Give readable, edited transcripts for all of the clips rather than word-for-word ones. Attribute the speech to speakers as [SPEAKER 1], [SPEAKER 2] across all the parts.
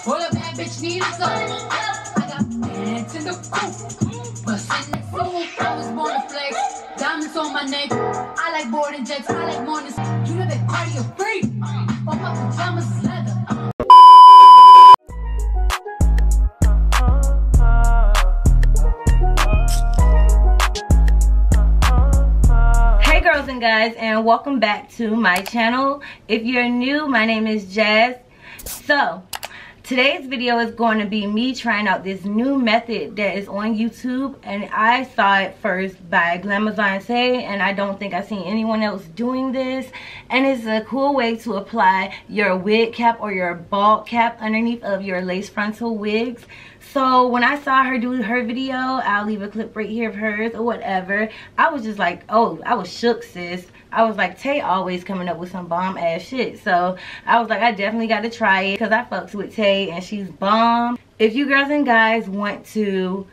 [SPEAKER 1] Well, a bad bitch need a soul. I got pants in the coop, but in the food, I was born to flex. Diamonds on my neck. I like boarding jets. I like mornings. You know that cardio free. All my pajamas is leather.
[SPEAKER 2] Hey girls and guys, and welcome back to my channel. If you're new, my name is Jazz. So today's video is going to be me trying out this new method that is on YouTube, and I saw it first by JAZSHEGTDASNAP, and I don't think I've seen anyone else doing this. And it's a cool way to apply your wig cap or your bald cap underneath of your lace frontal wigs. So when I saw her do her video, I'll leave a clip right here of hers or whatever, I was just like, oh, I was shook, sis. I was like, Tay always coming up with some bomb ass shit. So I was like, I definitely got to try it because I fucks with Tay and she's bomb. If you girls and guys want to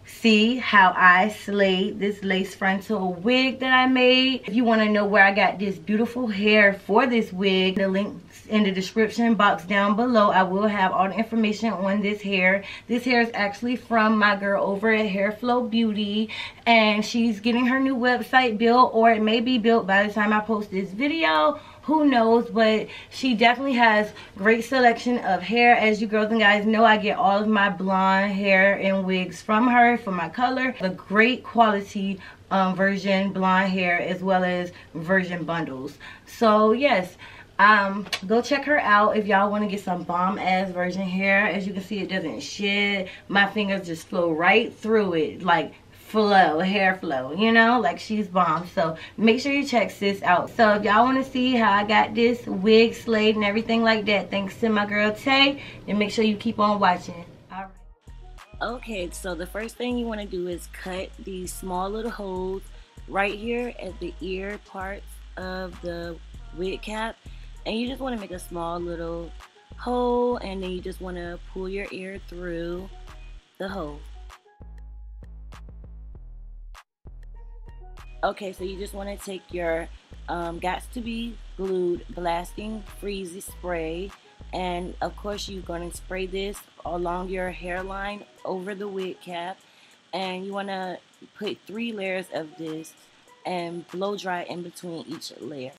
[SPEAKER 2] see how I slayed this lace frontal wig that I made, if you want to know where I got this beautiful hair for this wig, the links in the description box down below. I will have all the information on this hair. This hair is actually from my girl over at Hairflow Beauty, and she's getting her new website built, or it may be built by the time I post this video. Who knows? But she definitely has great selection of hair. As you girls and guys know, I get all of my blonde hair and wigs from her for my color. The great quality version blonde hair as well as version bundles. So yes, go check her out if y'all want to get some bomb ass virgin hair. As you can see, it doesn't shed. My fingers just flow right through it, like flow, hair flow, you know, like she's bomb. So make sure you check sis out. So if y'all want to see how I got this wig slayed and everything like that, thanks to my girl Tay, then make sure you keep on watching. All right. Okay, so the first thing you want to do is cut these small little holes right here at the ear parts of the wig cap, and you just want to make a small little hole, and then you just want to pull your ear through the hole. Okay, so you just want to take your Gots to Be Glued Blasting Freezy spray, and of course you're going to spray this along your hairline over the wig cap, and you want to put 3 layers of this and blow dry in between each layer.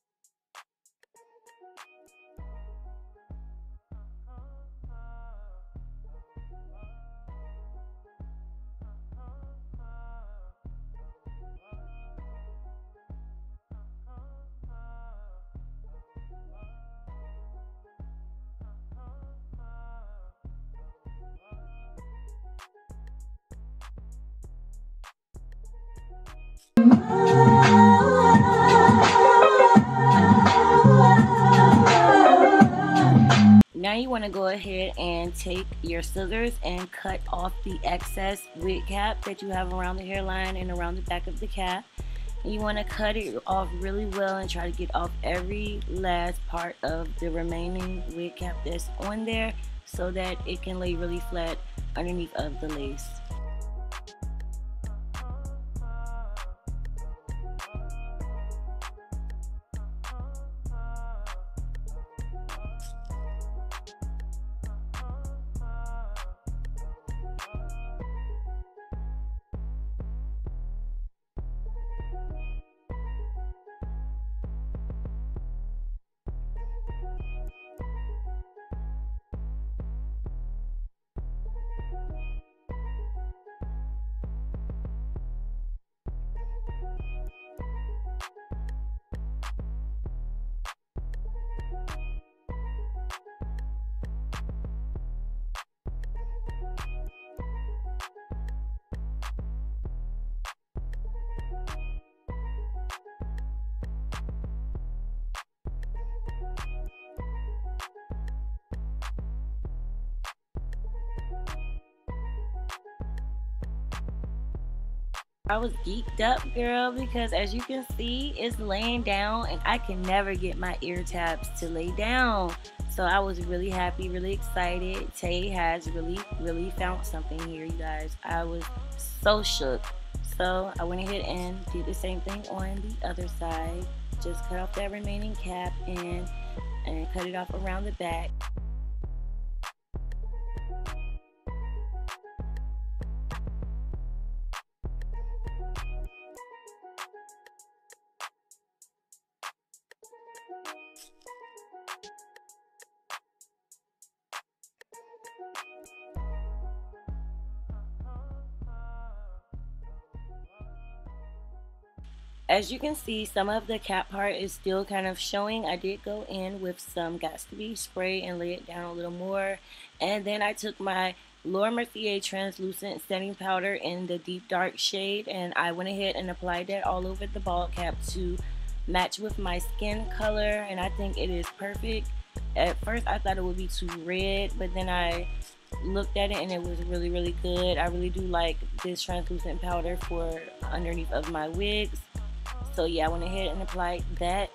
[SPEAKER 2] Now you want to go ahead and take your scissors and cut off the excess wig cap that you have around the hairline and around the back of the cap. And you want to cut it off really well and try to get off every last part of the remaining wig cap that's on there so that it can lay really flat underneath of the lace. I was geeked up, girl, because as you can see, it's laying down and I can never get my ear tabs to lay down. So I was really happy, really excited. Tay has really found something here, you guys. I was so shook. So I went ahead and did the same thing on the other side. Just cut off that remaining cap and cut it off around the back. As you can see, some of the cap part is still kind of showing. I did go in with some Got to Be spray and lay it down a little more. And then I took my Laura Mercier translucent setting powder in the deep dark shade, and I went ahead and applied that all over the bald cap to match with my skin color, and I think it is perfect. At first I thought it would be too red, but then I looked at it and it was really good. I really do like this translucent powder for underneath of my wigs. So yeah, I went ahead and applied that.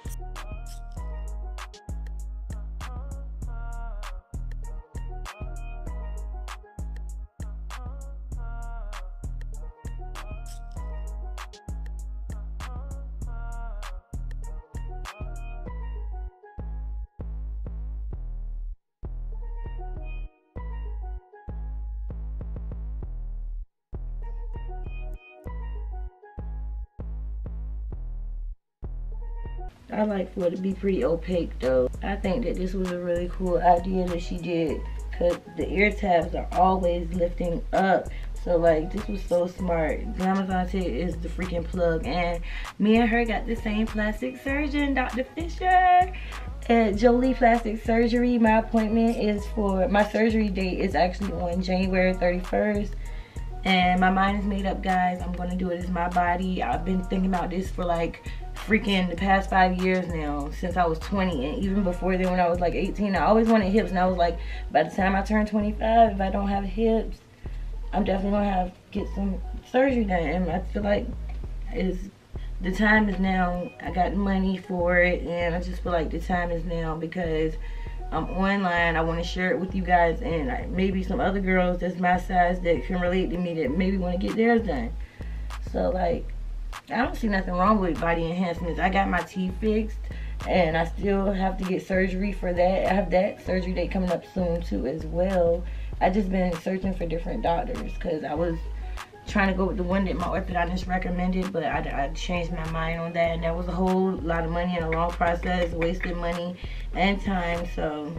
[SPEAKER 2] I like for it to be pretty opaque though. I think that this was a really cool idea that she did, because the ear tabs are always lifting up. So like, this was so smart. Glamazante is the freaking plug, and me and her got the same plastic surgeon, Dr. Fisher at Jolie Plastic Surgery. My appointment is for, my surgery date is actually on January 31st. And my mind is made up, guys. I'm gonna do it as my body. I've been thinking about this for like freaking the past 5 years now, since I was 20, and even before then when I was like 18. I always wanted hips, and I was like, by the time I turn 25, if I don't have hips, I'm definitely gonna have to get some surgery done. And I feel like the time is now. I got money for it, and I just feel like the time is now, because I'm online. I want to share it with you guys, and maybe some other girls that's my size that can relate to me that maybe want to get theirs done. So like, I don't see nothing wrong with body enhancements. I got my teeth fixed, and I still have to get surgery for that. I have that surgery date coming up soon too as well. I just been searching for different doctors, because I was trying to go with the one that my orthodontist recommended, but I changed my mind on that, and that was a whole lot of money and a long process, wasted money and time. So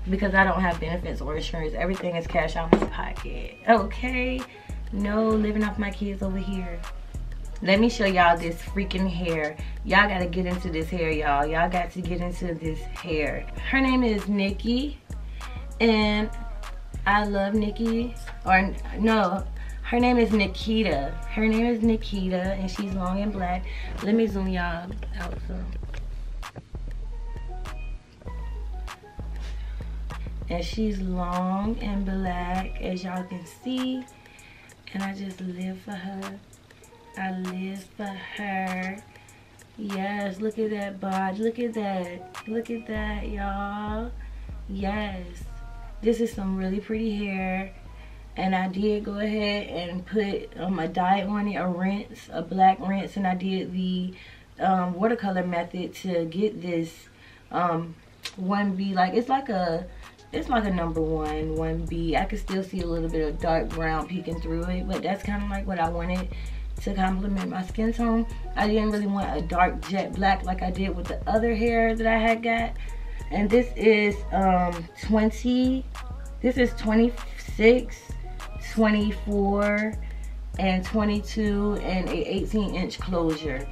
[SPEAKER 2] because I don't have benefits or insurance, everything is cash out of my pocket. Okay, no living off my kids over here. Let me show y'all this freaking hair. Y'all gotta get into this hair, y'all. Y'all got to get into this hair. Her name is Nikki, and I love Nikki. Or no, her name is Nikita. Her name is Nikita, and she's long and black. Let me zoom y'all out some. And she's long and black, as y'all can see. And I just live for her. I live for her. Yes, look at that body. Look at that. Look at that, y'all. Yes. This is some really pretty hair. And I did go ahead and put a dye on it, a rinse, a black rinse. And I did the watercolor method to get this 1B. Like, it's like a number 1B. I could still see a little bit of dark brown peeking through it, but that's kind of like what I wanted to complement my skin tone. I didn't really want a dark jet black like I did with the other hair that I had got. And this is 26, 24, and 22, and a 18-inch closure.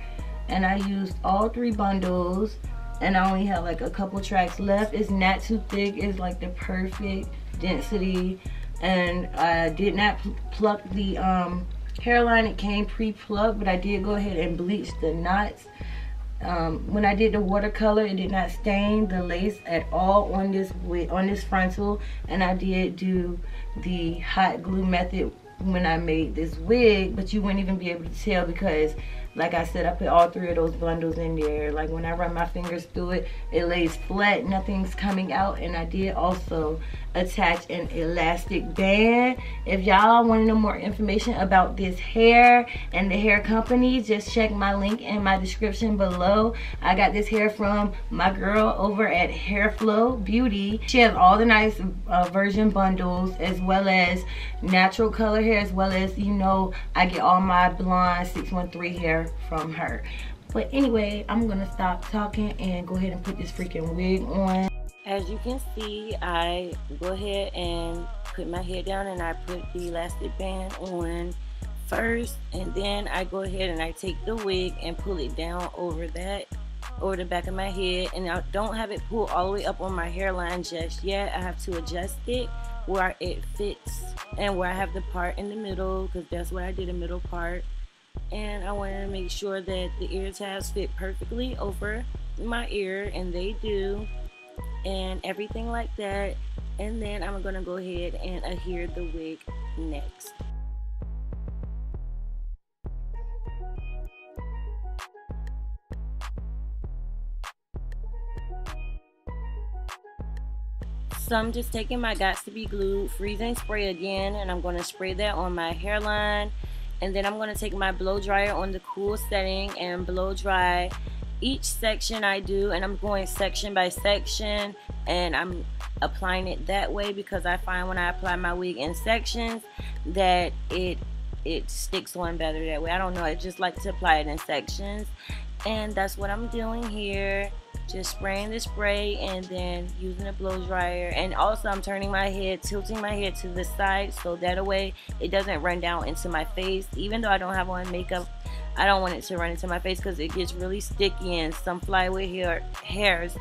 [SPEAKER 2] And I used all 3 bundles, and I only have like a couple tracks left. It's not too thick. It's like the perfect density. And I did not pluck the hairline. It came pre-plucked, but I did go ahead and bleach the knots. When I did the watercolor, it did not stain the lace at all on this frontal. And I did do the hot glue method when I made this wig, but you wouldn't even be able to tell, because like I said, I put all 3 of those bundles in there. Like, when I run my fingers through it, it lays flat, nothing's coming out. And I did also attach an elastic band. If y'all want to know more information about this hair and the hair company, just check my link in my description below. I got this hair from my girl over at Hairflow Beauty. She has all the nice version bundles, as well as natural color hair, as well as, you know, I get all my blonde 613 hair from her. But anyway, I'm gonna stop talking and go ahead and put this freaking wig on. As you can see, I go ahead and put my hair down, and I put the elastic band on first, and then I go ahead and I take the wig and pull it down over the back of my head, and I don't have it pulled all the way up on my hairline just yet. I have to adjust it where it fits and where I have the part in the middle, because that's what I did, a middle part. And I wanted to make sure that the ear tabs fit perfectly over my ear, and they do, and everything like that. And then I'm gonna go ahead and adhere the wig next. So I'm just taking my Gots to Be Glued freezing spray again, and I'm going to spray that on my hairline. And then I'm going to take my blow dryer on the cool setting and blow dry each section I do, and I'm going section by section, and I'm applying it that way because I find when I apply my wig in sections that it sticks on better that way. I don't know, I just like to apply it in sections, and that's what I'm doing here. Just spraying the spray and then using a blow dryer. And also I'm turning my head, tilting my head to the side, so that way it doesn't run down into my face. Even though I don't have on makeup, I don't want it to run into my face because it gets really sticky and some flyaway hairs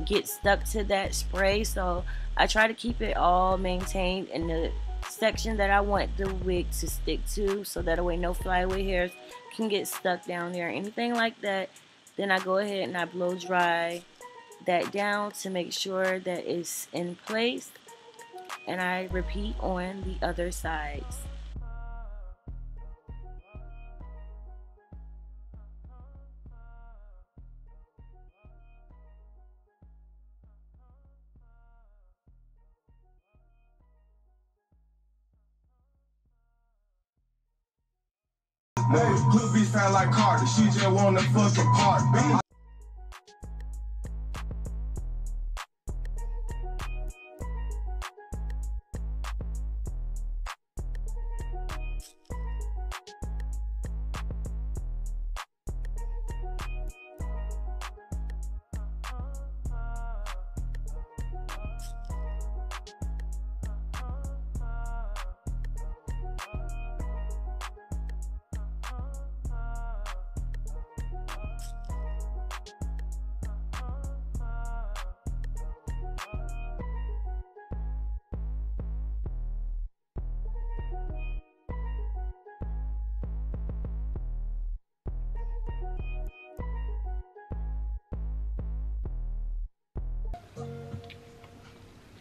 [SPEAKER 2] get stuck to that spray. So I try to keep it all maintained in the section that I want the wig to stick to, so that way no flyaway hairs can get stuck down there or anything like that. Then I go ahead and I blow dry that down to make sure that it's in place, and I repeat on the other sides.
[SPEAKER 1] Could be sound like Carter, she just wanna fucking part.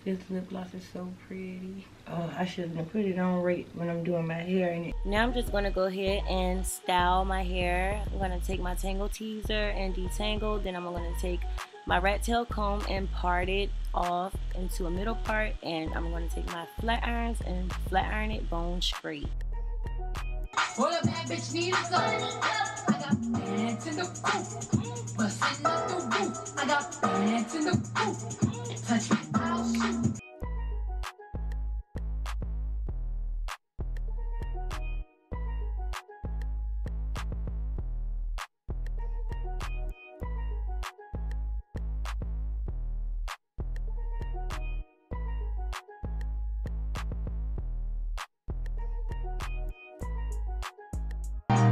[SPEAKER 2] This lip gloss is so pretty. Oh, I shouldn't have put it on right when I'm doing my hair in it. Now I'm just going to go ahead and style my hair. I'm going to take my Tangle Teaser and detangle. Then I'm going to take my rat tail comb and part it off into a middle part. And I'm going to take my flat irons and flat iron it bone straight.
[SPEAKER 1] Well, a bad bitch need a gun. I got pants in the coop, bustin' up the roof. I got pants in the coop, touch me, I'll shoot.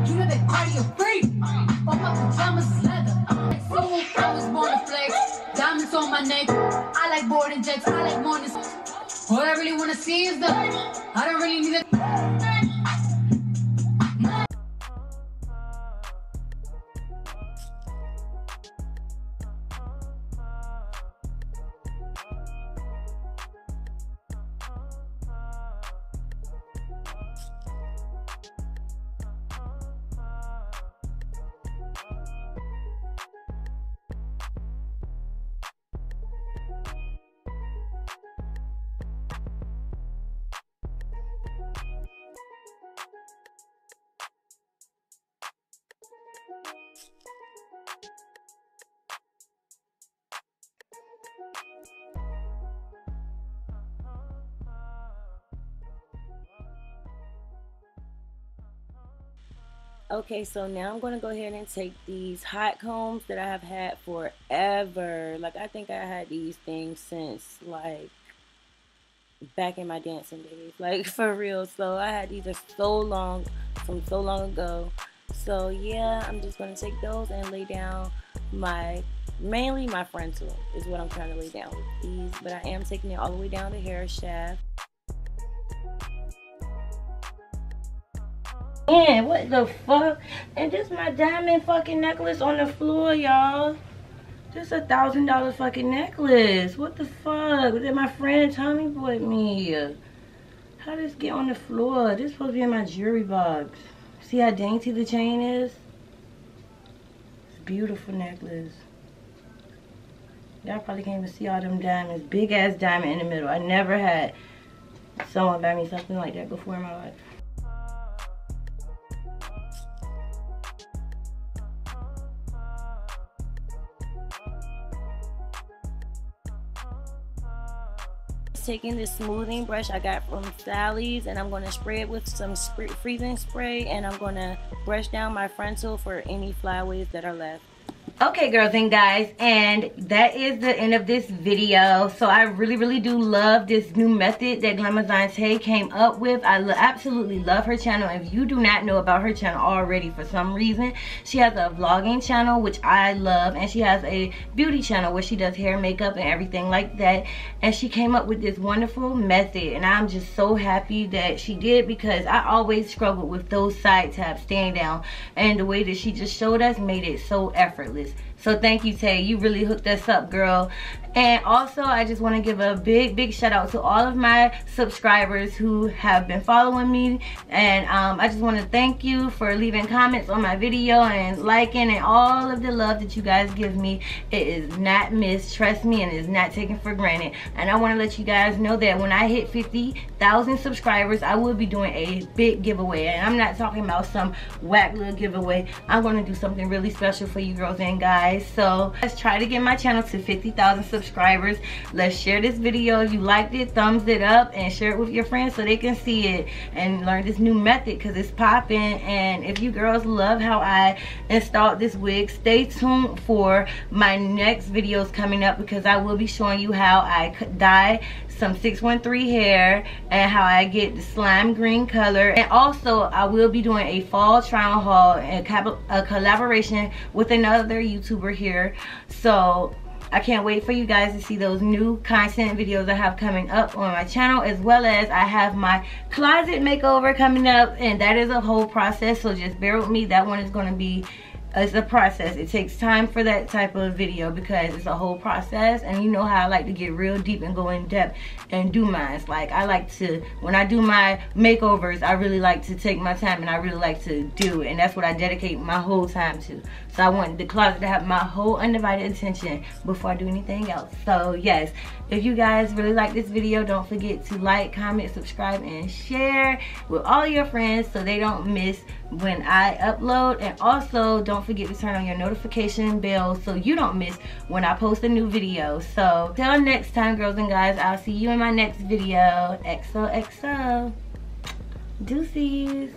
[SPEAKER 1] You know that cardio free. All my pajamas is leather. So I was born to flex. Diamonds on my neck. I like boarding jets. I like mornings. All I really wanna see is the. I don't really need it.
[SPEAKER 2] Okay, so now I'm going to go ahead and take these hot combs that I have had forever. Like, I think I had these things since, like, back in my dancing days. Like, for real. So, I had these for so long. from so long ago. So yeah, I'm just going to take those and lay down mainly my frontal is what I'm trying to lay down with these. But I am taking it all the way down the hair shaft. Man, what the fuck? And this my diamond fucking necklace on the floor, y'all. This $1,000 fucking necklace. What the fuck? Did my friend Tommy bought me? How did this get on the floor? This supposed to be in my jewelry box. See how dainty the chain is? It's a beautiful necklace. Y'all probably can't even see all them diamonds. Big ass diamond in the middle. I never had someone buy me something like that before in my life. Taking this smoothing brush I got from Sally's, and I'm going to spray it with some freezing spray, and I'm going to brush down my frontal for any flyaways that are left. Okay, girls and guys, and that is the end of this video. So I really do love this new method that Glamazon Tay came up with. I absolutely love her channel. If you do not know about her channel already for some reason, she has a vlogging channel, which I love, and she has a beauty channel where she does hair, makeup, and everything like that. And she came up with this wonderful method, and I'm just so happy that she did, because I always struggled with those side tabs staying down, and the way that she just showed us made it so effortless. So thank you, Tay. You really hooked us up, girl. And also, I just want to give a big shout out to all of my subscribers who have been following me. And I just want to thank you for leaving comments on my video and liking, and all of the love that you guys give me. It is not missed, trust me, and it is not taken for granted. And I want to let you guys know that when I hit 50,000 subscribers, I will be doing a big giveaway. And I'm not talking about some whack little giveaway. I'm going to do something really special for you girls and guys. So let's try to get my channel to 50,000 subscribers. Let's share this video. If you liked it, thumbs it up and share it with your friends so they can see it and learn this new method, because it's popping. And if you girls love how I installed this wig, stay tuned for my next videos coming up, because I will be showing you how I dye some 613 hair and how I get the slime green color. And also I will be doing a fall trial haul and a collaboration with another YouTuber here. So I can't wait for you guys to see those new content videos I have coming up on my channel, as well as I have my closet makeover coming up, and that is a whole process, so just bear with me. That one is going to be it's a process. It takes time for that type of video, because it's a whole process, and you know how I like to get real deep and go in depth and do mine. Like, I like to, when I do my makeovers, I really like to take my time, and I really like to do it, and that's what I dedicate my whole time to. So I want the closet to have my whole undivided attention before I do anything else. So yes, if you guys really like this video, don't forget to like, comment, subscribe, and share with all your friends so they don't miss when I upload. And also don't forget to turn on your notification bell so you don't miss when I post a new video. So till next time, girls and guys, I'll see you in my next video. XOXO. Deuces.